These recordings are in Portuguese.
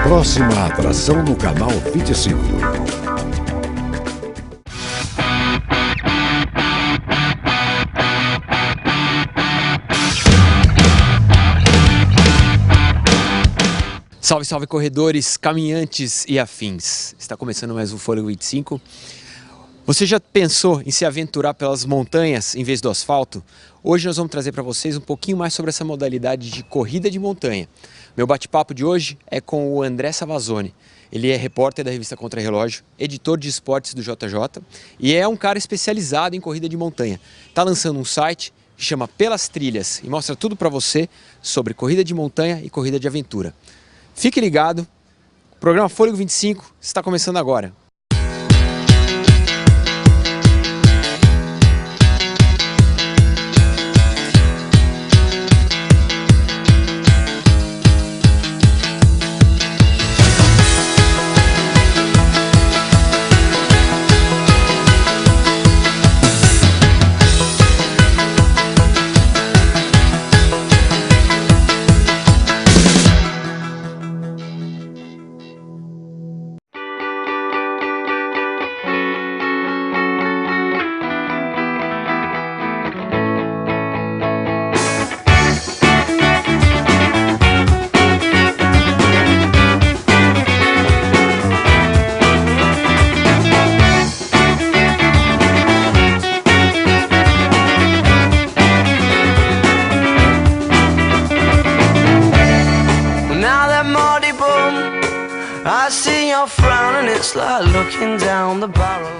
Próxima atração no canal 25. Salve, salve corredores, caminhantes e afins. Está começando mais um Fôlego 25. Você já pensou em se aventurar pelas montanhas em vez do asfalto? Hoje nós vamos trazer para vocês um pouquinho mais sobre essa modalidade de corrida de montanha. Meu bate-papo de hoje é com o André Savazone. Ele é repórter da revista Contra-Relógio, editor de esportes do JJ e é um cara especializado em corrida de montanha. Está lançando um site que chama Pelas Trilhas e mostra tudo para você sobre corrida de montanha e corrida de aventura. Fique ligado, o programa Fôlego 25 está começando agora.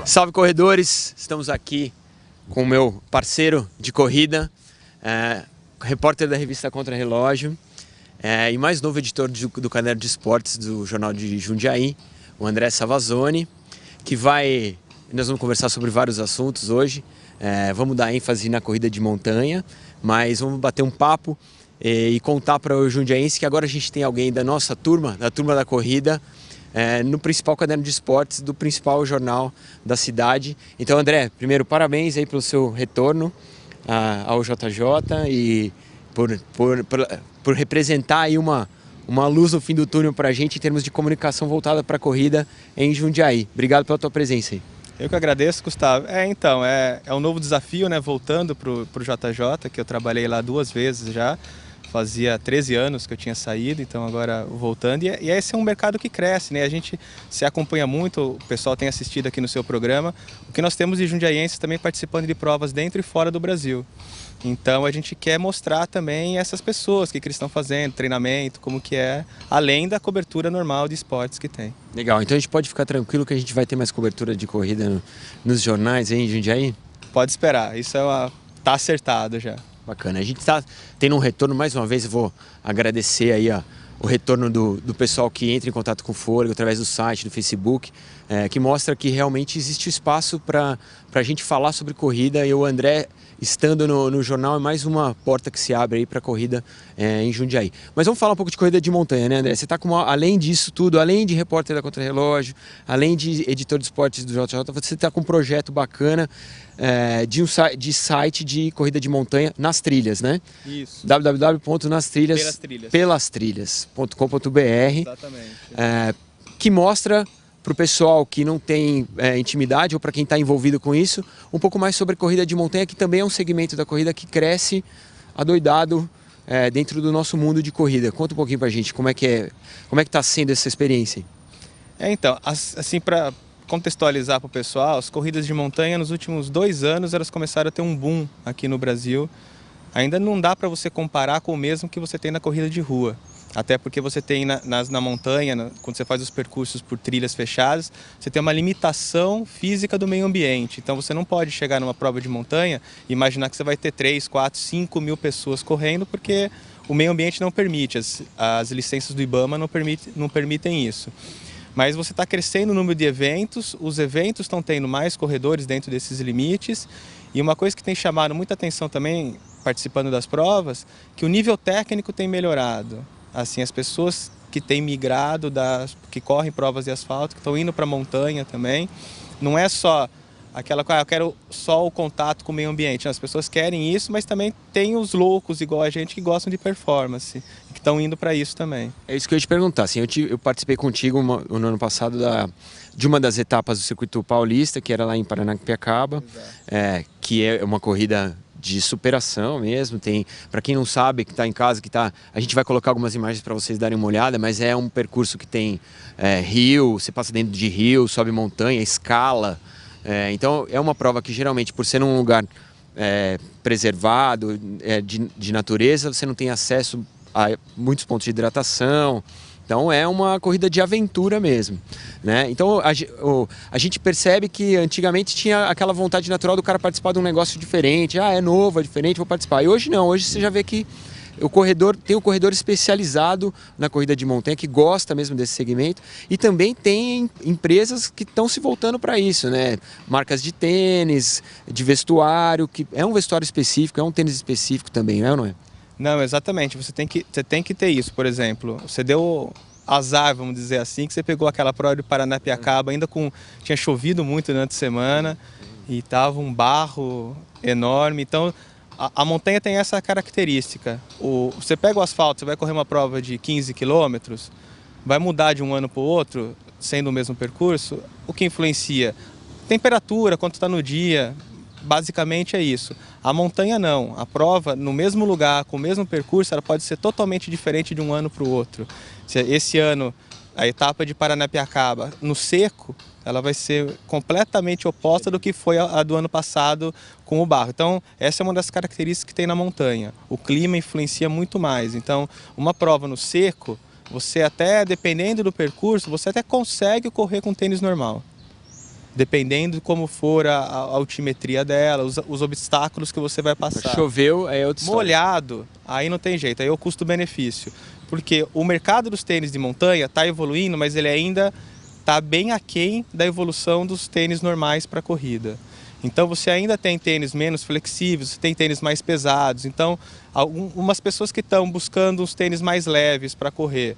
Salve corredores, estamos aqui com o meu parceiro de corrida, repórter da revista Contra-Relógio e mais novo editor do caderno de esportes do Jornal de Jundiaí, o André Savazone, nós vamos conversar sobre vários assuntos hoje, vamos dar ênfase na corrida de montanha, mas vamos bater um papo e contar para o jundiaense que agora a gente tem alguém da nossa turma, da turma da corrida, no principal caderno de esportes do principal jornal da cidade. Então, André, primeiro parabéns aí pelo seu retorno ao JJ e por representar aí uma luz no fim do túnel para a gente em termos de comunicação voltada para a corrida em Jundiaí. Obrigado pela tua presença aí. Eu que agradeço, Gustavo. Então, é um novo desafio, né? Voltando para o JJ, que eu trabalhei lá 2 vezes já. Fazia 13 anos que eu tinha saído, então agora voltando. E esse é um mercado que cresce, né? A gente se acompanha muito, o pessoal tem assistido aqui no seu programa. O que nós temos de jundiaienses também participando de provas dentro e fora do Brasil. Então a gente quer mostrar também essas pessoas, o que eles estão fazendo, treinamento, como que é, além da cobertura normal de esportes que tem. Legal, então a gente pode ficar tranquilo que a gente vai ter mais cobertura de corrida nos jornais aí em Jundiaí? Pode esperar, isso tá acertado já. Bacana, a gente está tendo um retorno, mais uma vez eu vou agradecer aí o retorno do pessoal que entra em contato com o Fôlego através do site, do Facebook, que mostra que realmente existe espaço para a gente falar sobre corrida e o André estando no jornal é mais uma porta que se abre aí para a corrida em Jundiaí. Mas vamos falar um pouco de corrida de montanha, né, André? Você está além disso tudo, além de repórter da Contra-Relógio, além de editor de esportes do JJ, você está com um projeto bacana de site de corrida de montanha nas trilhas, né? Isso. www.pelastrilhas.com.br. Exatamente. Que mostra para o pessoal que não tem intimidade ou para quem está envolvido com isso, um pouco mais sobre corrida de montanha, que também é um segmento da corrida que cresce adoidado dentro do nosso mundo de corrida. Conta um pouquinho para a gente como é que está sendo essa experiência. Então, assim, para contextualizar para o pessoal, as corridas de montanha nos últimos 2 anos elas começaram a ter um boom aqui no Brasil. Ainda não dá para você comparar com o mesmo que você tem na corrida de rua. Até porque você tem na montanha, quando você faz os percursos por trilhas fechadas, você tem uma limitação física do meio ambiente. Então você não pode chegar numa prova de montanha e imaginar que você vai ter 3, 4, 5 mil pessoas correndo, porque o meio ambiente não permite, as licenças do IBAMA não permitem isso. Mas você está crescendo o número de eventos, os eventos estão tendo mais corredores dentro desses limites. E uma coisa que tem chamado muita atenção também, participando das provas, que o nível técnico tem melhorado. Assim, as pessoas que têm migrado, que correm provas de asfalto, que estão indo para a montanha também, não é só aquela coisa, eu quero só o contato com o meio ambiente. As pessoas querem isso, mas também tem os loucos igual a gente que gostam de performance, que estão indo para isso também. É isso que eu ia te perguntar. Assim, eu participei contigo no ano passado de uma das etapas do Circuito Paulista, que era lá em Paranapiacaba, que é uma corrida de superação mesmo. Tem, para quem não sabe, que está em casa, a gente vai colocar algumas imagens para vocês darem uma olhada, mas é um percurso que tem rio, você passa dentro de rio, sobe montanha, escala. Então é uma prova que geralmente, por ser num lugar preservado, de natureza, você não tem acesso a muitos pontos de hidratação. Então é uma corrida de aventura mesmo, né? Então a gente percebe que antigamente tinha aquela vontade natural do cara participar de um negócio diferente. É novo, é diferente, vou participar. E hoje não, hoje você já vê que tem o corredor especializado na corrida de montanha, que gosta mesmo desse segmento, e também tem empresas que estão se voltando para isso, né? Marcas de tênis, de vestuário, que é um vestuário específico, é um tênis específico também, não é? Não, exatamente, você tem que ter isso. Por exemplo, você deu azar, vamos dizer assim, que você pegou aquela prova de Paranapiacaba, tinha chovido muito durante a semana, e estava um barro enorme. Então a montanha tem essa característica. Você pega o asfalto, você vai correr uma prova de 15 quilômetros, vai mudar de um ano para o outro, sendo o mesmo percurso. O que influencia? Temperatura, quanto está no dia, basicamente é isso. A montanha não. A prova, no mesmo lugar, com o mesmo percurso, ela pode ser totalmente diferente de um ano para o outro. Esse ano, a etapa de Paranapiacaba, no seco, ela vai ser completamente oposta do que foi a do ano passado com o barro. Então, essa é uma das características que tem na montanha. O clima influencia muito mais. Então, uma prova no seco, você até, dependendo do percurso, você até consegue correr com tênis normal. Dependendo de como for a altimetria dela, os obstáculos que você vai passar. Choveu, é outra história. Molhado, aí não tem jeito, aí é o custo-benefício. Porque o mercado dos tênis de montanha está evoluindo, mas ele ainda está bem aquém da evolução dos tênis normais para corrida. Então você ainda tem tênis menos flexíveis, você tem tênis mais pesados. Então, algumas pessoas que estão buscando uns tênis mais leves para correr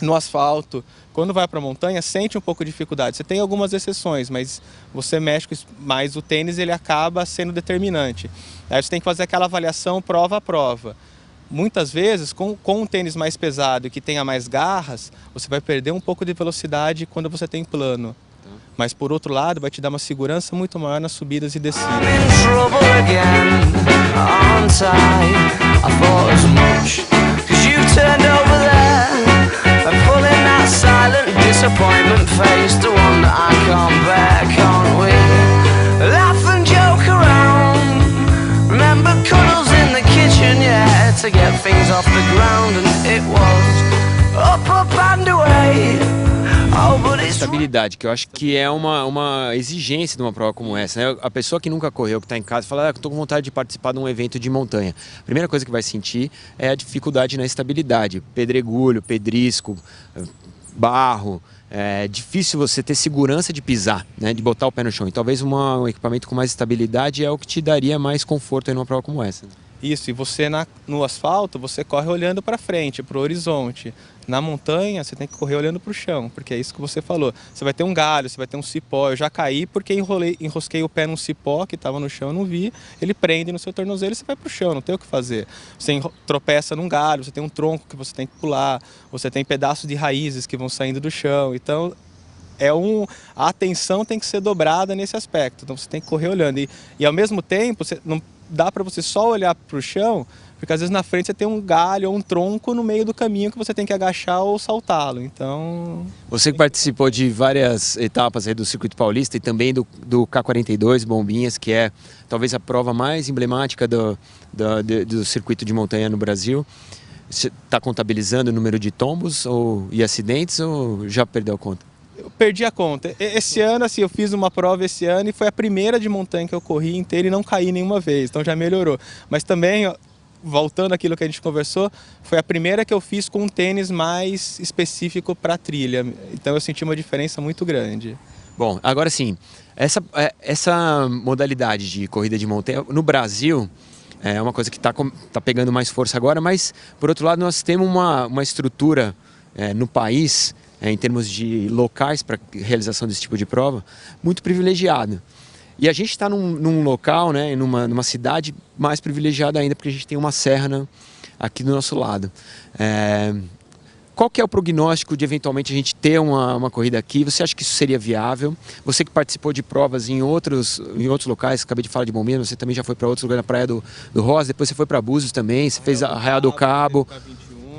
no asfalto, quando vai para a montanha, sente um pouco de dificuldade. Você tem algumas exceções, mas você mexe mais o tênis, ele acaba sendo determinante. Aí você tem que fazer aquela avaliação prova a prova. Muitas vezes, com um tênis mais pesado e que tenha mais garras, você vai perder um pouco de velocidade quando você tem plano. Mas, por outro lado, vai te dar uma segurança muito maior nas subidas e descidas. To get things off the ground, and it was up and away. Oh, but it's... Estabilidade, que eu acho que é uma exigência de uma prova como essa, né? A pessoa que nunca correu, que está em casa, fala, estou com vontade de participar de um evento de montanha. A primeira coisa que vai sentir é a dificuldade na estabilidade. Pedregulho, pedrisco, barro. É difícil você ter segurança de pisar, né? De botar o pé no chão. E talvez um equipamento com mais estabilidade é o que te daria mais conforto em uma prova como essa. Isso, e você no asfalto, você corre olhando para frente, para o horizonte. Na montanha, você tem que correr olhando para o chão, porque é isso que você falou. Você vai ter um galho, você vai ter um cipó. Eu já caí porque enrosquei o pé num cipó que estava no chão, eu não vi. Ele prende no seu tornozelo e você vai para o chão, não tem o que fazer. Você tropeça num galho, você tem um tronco que você tem que pular, você tem pedaços de raízes que vão saindo do chão. Então, a atenção tem que ser dobrada nesse aspecto. Então, você tem que correr olhando. E ao mesmo tempo, não dá para você só olhar para o chão, porque às vezes na frente você tem um galho ou um tronco no meio do caminho que você tem que agachar ou saltá-lo. Então... Você que participou de várias etapas aí do Circuito Paulista e também do K42 Bombinhas, que é talvez a prova mais emblemática do circuito de montanha no Brasil, você está contabilizando o número de tombos e acidentes ou já perdeu a conta? Eu perdi a conta. Esse ano, assim, eu fiz uma prova esse ano e foi a primeira de montanha que eu corri inteira e não caí nenhuma vez, então já melhorou. Mas também, voltando àquilo que a gente conversou, foi a primeira que eu fiz com um tênis mais específico para trilha. Então eu senti uma diferença muito grande. Bom, agora sim, essa modalidade de corrida de montanha no Brasil é uma coisa que está pegando mais força agora, mas por outro lado nós temos uma estrutura no país, em termos de locais para realização desse tipo de prova, muito privilegiado. E a gente está num local, né, numa cidade mais privilegiada ainda, porque a gente tem uma serra aqui do nosso lado. Qual que é o prognóstico de eventualmente a gente ter uma corrida aqui? Você acha que isso seria viável? Você que participou de provas em outros locais, acabei de falar de Bombeiros, você também já foi para outros lugares, na Praia do Rosa, depois você foi para Búzios também, você fez Arraial do Cabo,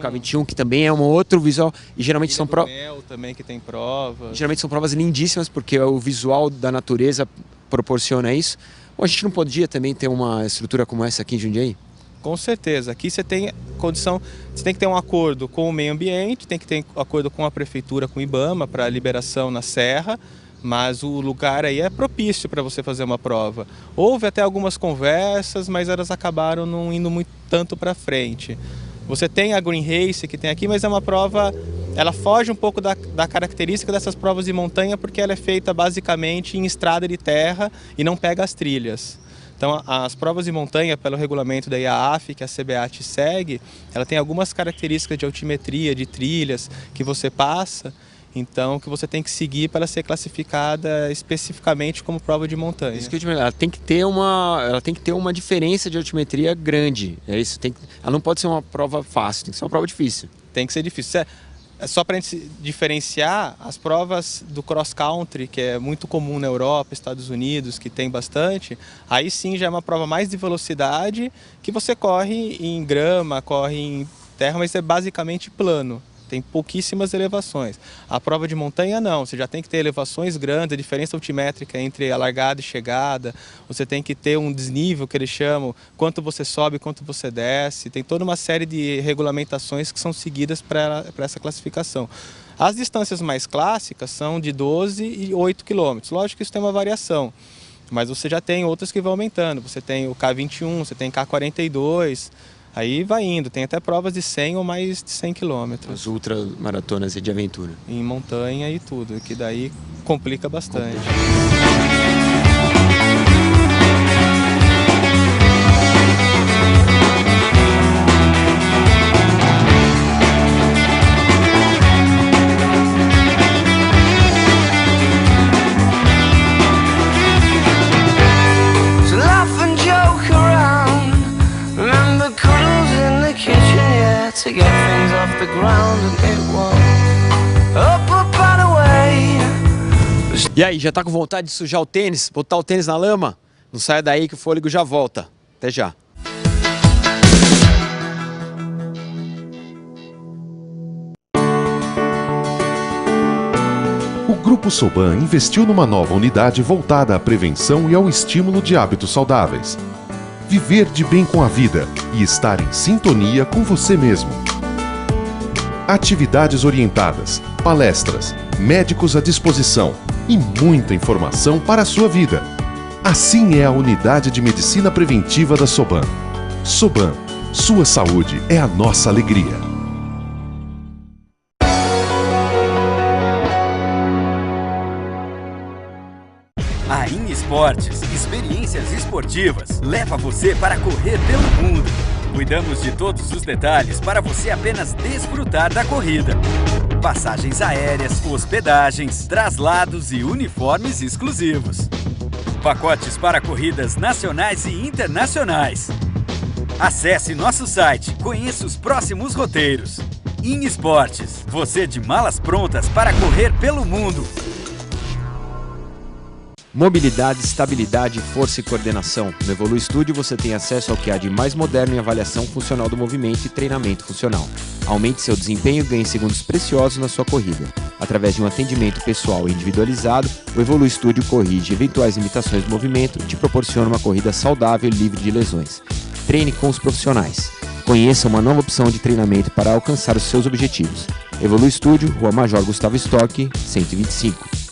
K21, que também é um outro visual, e geralmente são provas... também que tem provas. Geralmente são provas lindíssimas, porque o visual da natureza proporciona isso. Ou a gente não podia também ter uma estrutura como essa aqui em Jundiaí? Com certeza, aqui você tem condição, você tem que ter um acordo com o meio ambiente, tem que ter um acordo com a prefeitura, com o IBAMA para liberação na serra, mas o lugar aí é propício para você fazer uma prova. Houve até algumas conversas, mas elas acabaram não indo muito tanto para frente. Você tem a Green Race que tem aqui, mas é uma prova, ela foge um pouco da característica dessas provas de montanha, porque ela é feita basicamente em estrada de terra e não pega as trilhas. Então, as provas de montanha, pelo regulamento da IAAF, que a CBAT segue, ela tem algumas características de altimetria, de trilhas que você passa, então que você tem que seguir para ser classificada especificamente como prova de montanha. Isso que eu te... ela tem que ter uma diferença de altimetria grande. É isso. Ela não pode ser uma prova fácil, tem que ser uma prova difícil. Tem que ser difícil. Só para a gente diferenciar, as provas do cross country, que é muito comum na Europa, Estados Unidos, que tem bastante, aí sim já é uma prova mais de velocidade, que você corre em grama, corre em terra, mas é basicamente plano. Tem pouquíssimas elevações. A prova de montanha não, você já tem que ter elevações grandes, a diferença altimétrica entre a largada e chegada, você tem que ter um desnível que eles chamam, quanto você sobe, quanto você desce, tem toda uma série de regulamentações que são seguidas para essa classificação. As distâncias mais clássicas são de 12 e 8 km, lógico que isso tem uma variação, mas você já tem outras que vão aumentando, você tem o K21, você tem K42, aí vai indo, tem até provas de 100 ou mais de 100 quilômetros. As ultramaratonas de aventura. Em montanha e tudo, que daí complica bastante. To get things off the ground and it won't up and away. E aí, já tá com vontade de sujar o tênis? Botar o tênis na lama? Não saia daí que o fôlego já volta. Até já. O Grupo Soban investiu numa nova unidade voltada à prevenção e ao estímulo de hábitos saudáveis. Viver de bem com a vida e estar em sintonia com você mesmo. Atividades orientadas, palestras, médicos à disposição e muita informação para a sua vida. Assim é a Unidade de Medicina Preventiva da Soban. Soban, sua saúde é a nossa alegria. A In Esportes, experiências esportivas, leva você para correr pelo mundo. Cuidamos de todos os detalhes para você apenas desfrutar da corrida. Passagens aéreas, hospedagens, traslados e uniformes exclusivos. Pacotes para corridas nacionais e internacionais. Acesse nosso site, conheça os próximos roteiros. In Esportes, você de malas prontas para correr pelo mundo. Mobilidade, estabilidade, força e coordenação. No Evolui Studio você tem acesso ao que há de mais moderno em avaliação funcional do movimento e treinamento funcional. Aumente seu desempenho e ganhe segundos preciosos na sua corrida. Através de um atendimento pessoal e individualizado, o Evolui Studio corrige eventuais limitações do movimento e te proporciona uma corrida saudável e livre de lesões. Treine com os profissionais. Conheça uma nova opção de treinamento para alcançar os seus objetivos. Evolui Studio, Rua Major Gustavo Stock, 125.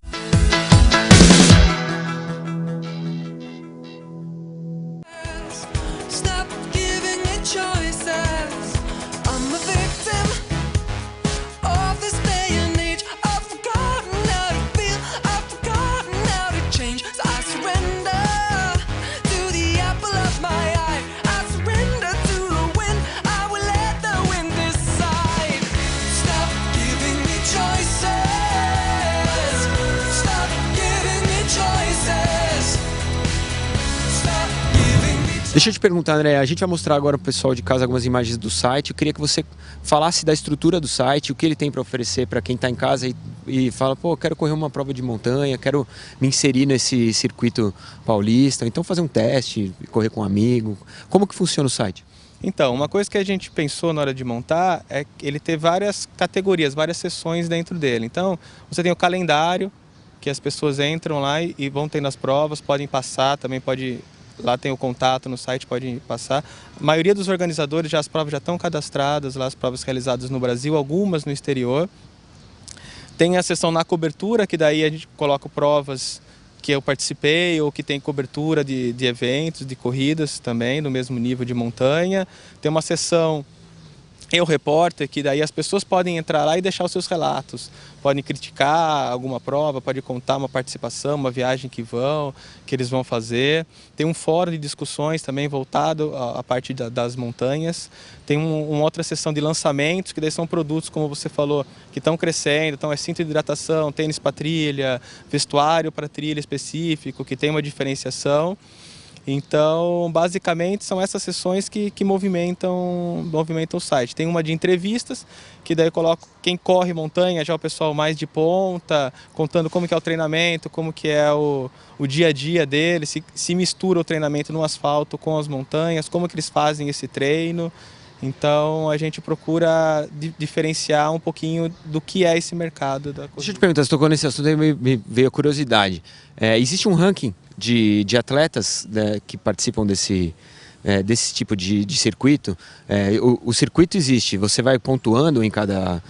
Choices Deixa eu te perguntar, André, a gente vai mostrar agora para o pessoal de casa algumas imagens do site. Eu queria que você falasse da estrutura do site, o que ele tem para oferecer para quem está em casa e fala, pô, quero correr uma prova de montanha, quero me inserir nesse circuito paulista, então fazer um teste, correr com um amigo. Como que funciona o site? Então, uma coisa que a gente pensou na hora de montar é ele ter várias categorias, várias seções dentro dele. Então, você tem o calendário, que as pessoas entram lá e vão tendo as provas, podem passar, também pode... Lá tem o contato no site, pode passar. A maioria dos organizadores, as provas já estão cadastradas, lá as provas realizadas no Brasil, algumas no exterior. Tem a seção na cobertura, que daí a gente coloca provas que eu participei ou que tem cobertura de eventos, de corridas também, no mesmo nível de montanha. Tem uma seção Eu Repórter, que daí as pessoas podem entrar lá e deixar os seus relatos. Podem criticar alguma prova, podem contar uma participação, uma viagem que eles vão fazer. Tem um fórum de discussões também voltado à parte das montanhas. Tem uma outra seção de lançamentos, que daí são produtos, como você falou, que estão crescendo. Então é cinto de hidratação, tênis para trilha, vestuário para trilha específico, que tem uma diferenciação. Então, basicamente, são essas sessões que movimentam o site. Tem uma de entrevistas, que daí eu coloco quem corre montanha, já o pessoal mais de ponta, contando como que é o treinamento, como que é o dia a dia deles, se mistura o treinamento no asfalto com as montanhas, como que eles fazem esse treino. Então, a gente procura diferenciar um pouquinho do que é esse mercado da corrida. Deixa eu te perguntar, você tocou nesse assunto e me veio a curiosidade. Existe um ranking de atletas, né, que participam desse tipo de circuito? O circuito existe, você vai pontuando em cada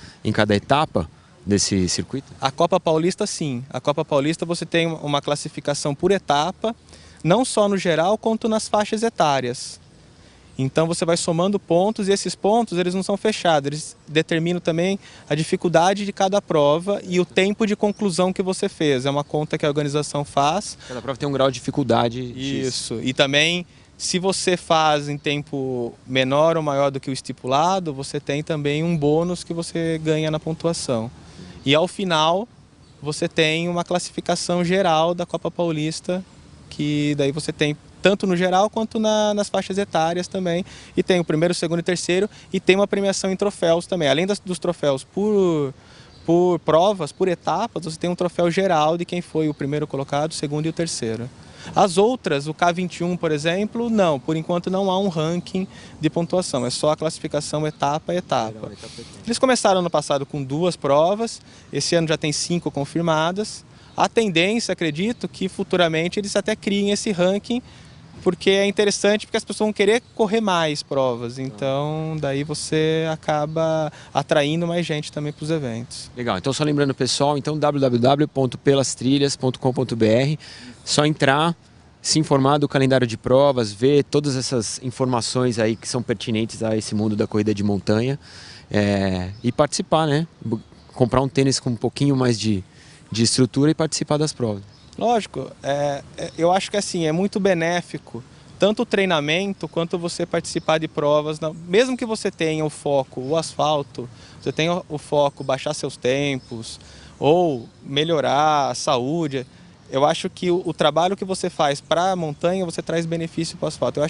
etapa desse circuito? A Copa Paulista, sim. A Copa Paulista você tem uma classificação por etapa, não só no geral, quanto nas faixas etárias. Então você vai somando pontos e esses pontos eles não são fechados, eles determinam também a dificuldade de cada prova e o tempo de conclusão que você fez. É uma conta que a organização faz. Cada prova tem um grau de dificuldade. Isso. E também, se você faz em tempo menor ou maior do que o estipulado, você tem também um bônus que você ganha na pontuação. E ao final, você tem uma classificação geral da Copa Paulista, que daí você tem tanto no geral quanto nas faixas etárias também. E tem o primeiro, o segundo e o terceiro, e tem uma premiação em troféus também. Além dos troféus por provas, por etapas, você tem um troféu geral de quem foi o primeiro colocado, o segundo e o terceiro. As outras, o K21, por exemplo, não. Por enquanto não há um ranking de pontuação, é só a classificação etapa a etapa. Eles começaram ano passado com 2 provas, esse ano já tem 5 confirmadas. A tendência, acredito, que futuramente eles até criem esse ranking, porque é interessante, porque as pessoas vão querer correr mais provas, então daí você acaba atraindo mais gente também para os eventos. Legal, então só lembrando pessoal, então www.pelastrilhas.com.br, só entrar, se informar do calendário de provas, ver todas essas informações aí que são pertinentes a esse mundo da corrida de montanha, e participar, né? Comprar um tênis com um pouquinho mais de estrutura e participar das provas. Lógico, eu acho que assim, é muito benéfico, tanto o treinamento quanto você participar de provas, mesmo que você tenha o foco, o asfalto, você tenha o foco baixar seus tempos ou melhorar a saúde, eu acho que o trabalho que você faz para a montanha, você traz benefício para o asfalto. Eu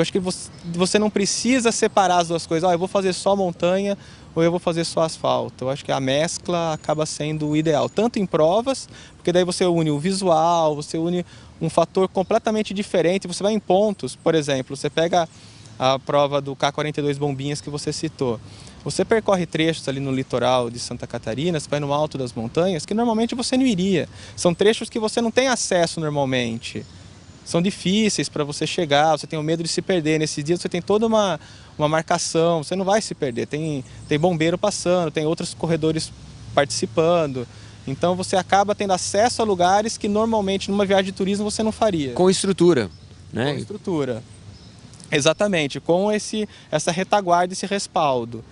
acho que você não precisa separar as duas coisas, eu vou fazer só montanha ou eu vou fazer só asfalto. Eu acho que a mescla acaba sendo o ideal, tanto em provas, porque daí você une o visual, você une um fator completamente diferente, você vai em pontos, por exemplo, você pega a prova do K42 Bombinhas que você citou, você percorre trechos ali no litoral de Santa Catarina, você vai no alto das montanhas, que normalmente você não iria, são trechos que você não tem acesso normalmente. São difíceis para você chegar, você tem o medo de se perder. Nesses dias você tem toda uma marcação, você não vai se perder. Tem bombeiro passando, tem outros corredores participando. Então você acaba tendo acesso a lugares que normalmente numa viagem de turismo você não faria. Com estrutura, né? Com estrutura. Exatamente, com essa retaguarda, esse respaldo.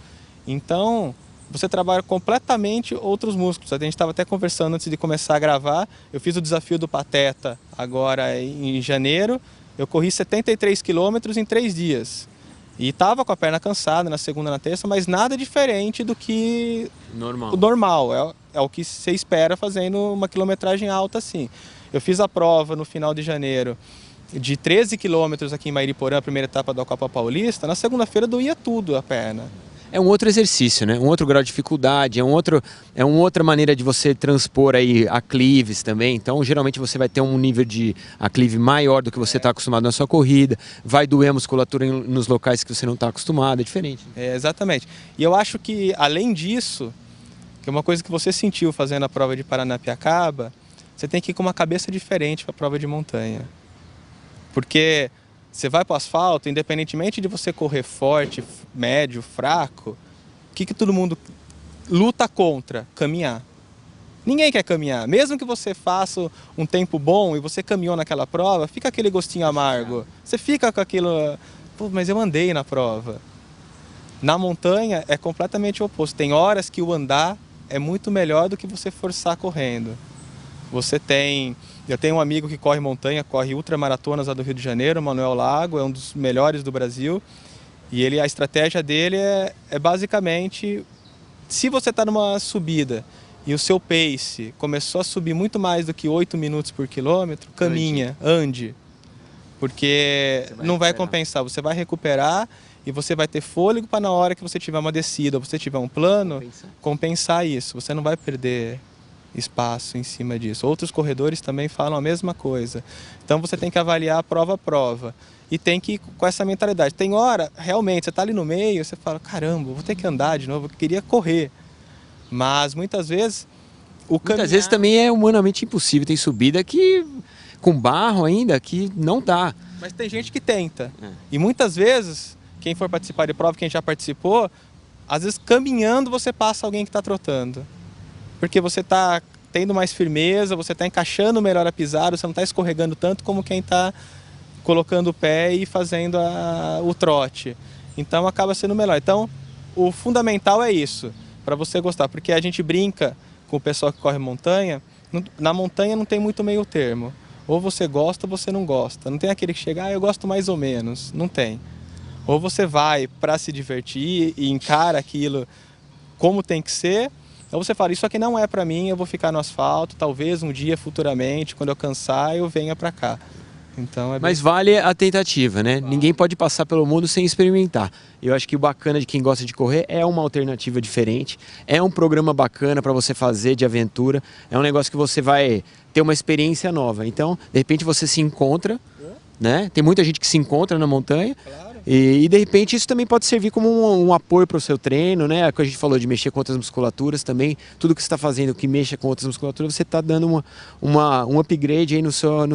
Então, você trabalha completamente outros músculos. A gente estava até conversando antes de começar a gravar. Eu fiz o desafio do Pateta agora em janeiro. Eu corri 73 quilômetros em 3 dias. E estava com a perna cansada na segunda e na terça, mas nada diferente do que o normal. É o que você espera fazendo uma quilometragem alta assim. Eu fiz a prova no final de janeiro de 13 quilômetros aqui em Mairiporã, a primeira etapa da Copa Paulista, na segunda-feira doía tudo a perna. É um outro exercício, né? Um outro grau de dificuldade, é uma outra maneira de você transpor aí aclives também. Então, geralmente você vai ter um nível de aclive maior do que você está acostumado na sua corrida, vai doer a musculatura nos locais que você não está acostumado, é diferente. Exatamente. E eu acho que, além disso, que é uma coisa que você sentiu fazendo a prova de Paranapiacaba, você tem que ir com uma cabeça diferente para a prova de montanha. Porque você vai para o asfalto, independentemente de você correr forte, médio, fraco, o que todo mundo luta contra? Caminhar. Ninguém quer caminhar. Mesmo que você faça um tempo bom e você caminhou naquela prova, fica aquele gostinho amargo. Você fica com aquilo, pô, mas eu andei na prova. Na montanha é completamente o oposto. Tem horas que o andar é muito melhor do que você forçar correndo. Eu tenho um amigo que corre montanha, corre ultramaratonas lá do Rio de Janeiro, Manuel Lago, é um dos melhores do Brasil. E a estratégia dele é basicamente, se você está numa subida e o seu pace começou a subir muito mais do que 8 minutos por quilômetro, caminha, ande. Porque não vai compensar, você vai recuperar e você vai ter fôlego para na hora que você tiver uma descida, ou você tiver um plano, compensar isso. Você não vai perder espaço em cima disso. Outros corredores também falam a mesma coisa. Então você tem que avaliar prova a prova e tem que ir com essa mentalidade. Tem hora, realmente, você está ali no meio, você fala, caramba, vou ter que andar de novo, eu queria correr. Mas muitas vezes Muitas vezes também é humanamente impossível, tem subida que com barro ainda que não dá. Mas tem gente que tenta. E muitas vezes, quem for participar de prova, quem já participou, às vezes caminhando você passa alguém que está trotando. Porque você está tendo mais firmeza, você está encaixando melhor a pisada, você não está escorregando tanto como quem está colocando o pé e fazendo o trote. Então acaba sendo melhor. Então o fundamental é isso, para você gostar. Porque a gente brinca com o pessoal que corre montanha, na montanha não tem muito meio termo. Ou você gosta ou você não gosta. Não tem aquele que chega, eu gosto mais ou menos. Não tem. Ou você vai para se divertir e encara aquilo como tem que ser, ou você fala, isso aqui não é para mim, eu vou ficar no asfalto, talvez um dia futuramente, quando eu cansar, eu venha para cá. Então, Mas vale a tentativa, né? Vale. Ninguém pode passar pelo mundo sem experimentar. Eu acho que o bacana de quem gosta de correr é uma alternativa diferente, é um programa bacana para você fazer de aventura, é um negócio que você vai ter uma experiência nova. Então, de repente você se encontra, né? Tem muita gente que se encontra na montanha. Claro. E de repente isso também pode servir como um apoio para o seu treino, né? Que a gente falou de mexer com outras musculaturas também. Tudo que você está fazendo que mexa com outras musculaturas, você está dando um upgrade aí na sua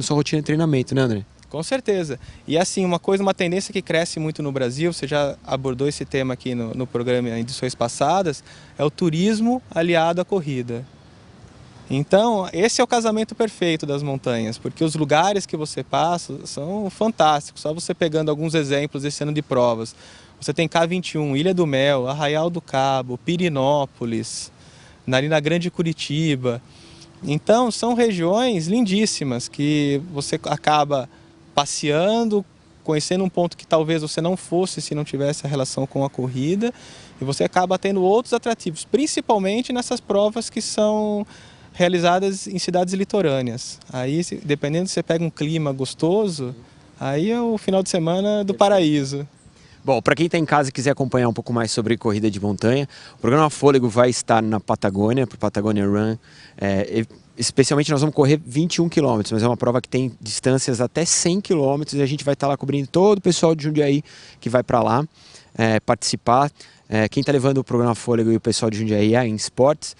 rotina de treinamento, né, André? Com certeza. E assim, uma tendência que cresce muito no Brasil, você já abordou esse tema aqui no programa em edições passadas, é o turismo aliado à corrida. Então, esse é o casamento perfeito das montanhas, porque os lugares que você passa são fantásticos. Só você pegando alguns exemplos desse ano de provas. Você tem K21, Ilha do Mel, Arraial do Cabo, Pirinópolis, ali na Grande Curitiba. Então, são regiões lindíssimas que você acaba passeando, conhecendo um ponto que talvez você não fosse se não tivesse a relação com a corrida, e você acaba tendo outros atrativos, principalmente nessas provas que são realizadas em cidades litorâneas. Aí, dependendo se você pega um clima gostoso, aí é o final de semana do paraíso. Bom, para quem está em casa e quiser acompanhar um pouco mais sobre corrida de montanha, o programa Fôlego vai estar na Patagônia, para o Patagonia Run. Especialmente nós vamos correr 21 km, mas é uma prova que tem distâncias até 100 km e a gente vai estar lá cobrindo todo o pessoal de Jundiaí que vai para lá participar. Quem está levando o programa Fôlego e o pessoal de Jundiaí é a InSports.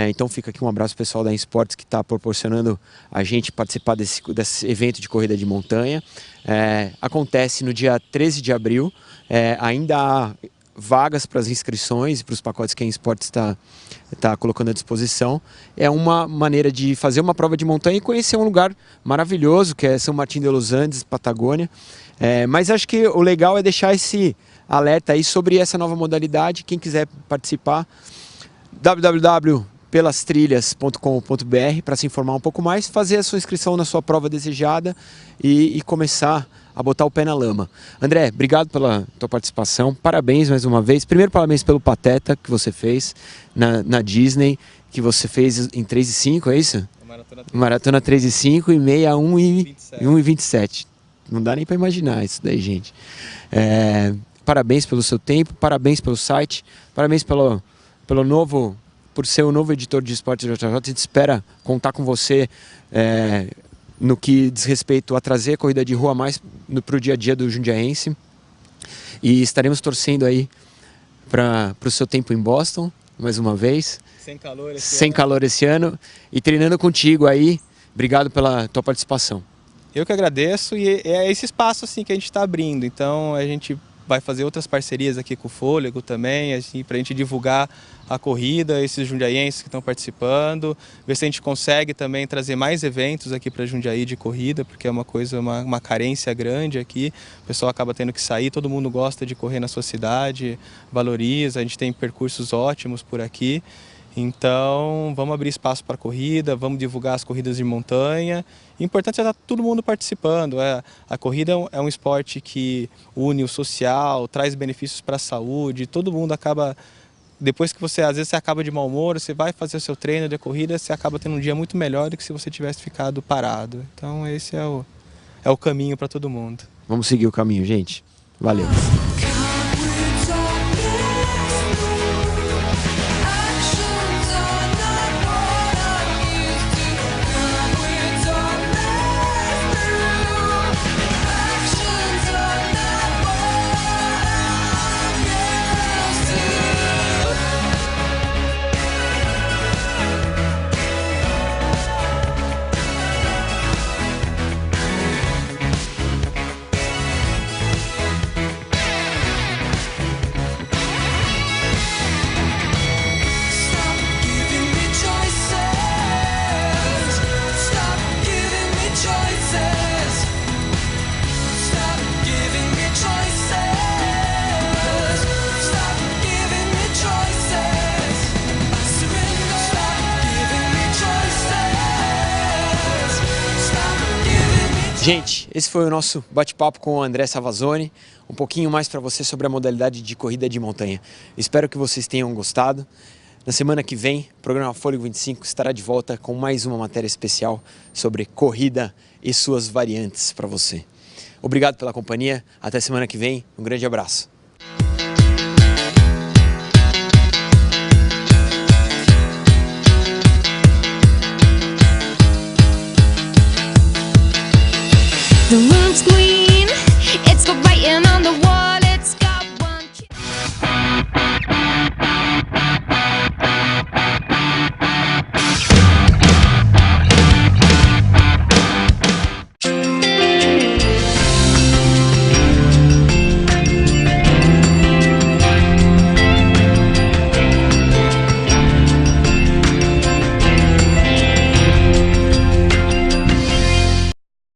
Então fica aqui um abraço ao pessoal da InSports que está proporcionando a gente participar desse evento de corrida de montanha. Acontece no dia 13 de abril, ainda há vagas para as inscrições e para os pacotes que a InSports está colocando à disposição. É uma maneira de fazer uma prova de montanha e conhecer um lugar maravilhoso que é São Martín de los Andes, Patagônia. Mas acho que o legal é deixar esse alerta aí sobre essa nova modalidade. Quem quiser participar, www.pelastrilhas.com.br para se informar um pouco mais, fazer a sua inscrição na sua prova desejada e começar a botar o pé na lama. André, obrigado pela tua participação, parabéns mais uma vez. Primeiro, parabéns pelo Pateta que você fez na Disney, que você fez em 3:05, é isso? Maratona 3:05 e meia 1:27. Não dá nem para imaginar isso daí, gente. Parabéns pelo seu tempo, parabéns pelo site, parabéns por ser o novo editor de esportes da JJ. A gente espera contar com você no que diz respeito a trazer a corrida de rua mais para o dia a dia do jundiaense. E estaremos torcendo aí para o seu tempo em Boston, mais uma vez. Sem calor esse ano. E treinando contigo aí. Obrigado pela tua participação. Eu que agradeço, e é esse espaço assim que a gente está abrindo. Então a gente vai fazer outras parcerias aqui com o Fôlego também, assim, para a gente divulgar a corrida, esses jundiaenses que estão participando, ver se a gente consegue também trazer mais eventos aqui para Jundiaí de corrida, porque é uma carência grande aqui, o pessoal acaba tendo que sair, todo mundo gosta de correr na sua cidade, valoriza, a gente tem percursos ótimos por aqui. Então, vamos abrir espaço para a corrida, vamos divulgar as corridas de montanha. O importante é estar todo mundo participando. A corrida é um esporte que une o social, traz benefícios para a saúde. Todo mundo acaba, depois que às vezes você acaba de mau humor, você vai fazer o seu treino de corrida, você acaba tendo um dia muito melhor do que se você tivesse ficado parado. Então, esse é o caminho para todo mundo. Vamos seguir o caminho, gente. Valeu. Gente, esse foi o nosso bate-papo com o André Savazone, um pouquinho mais para você sobre a modalidade de corrida de montanha. Espero que vocês tenham gostado. Na semana que vem, o programa Fôlego 25 estará de volta com mais uma matéria especial sobre corrida e suas variantes para você. Obrigado pela companhia, até semana que vem, um grande abraço. The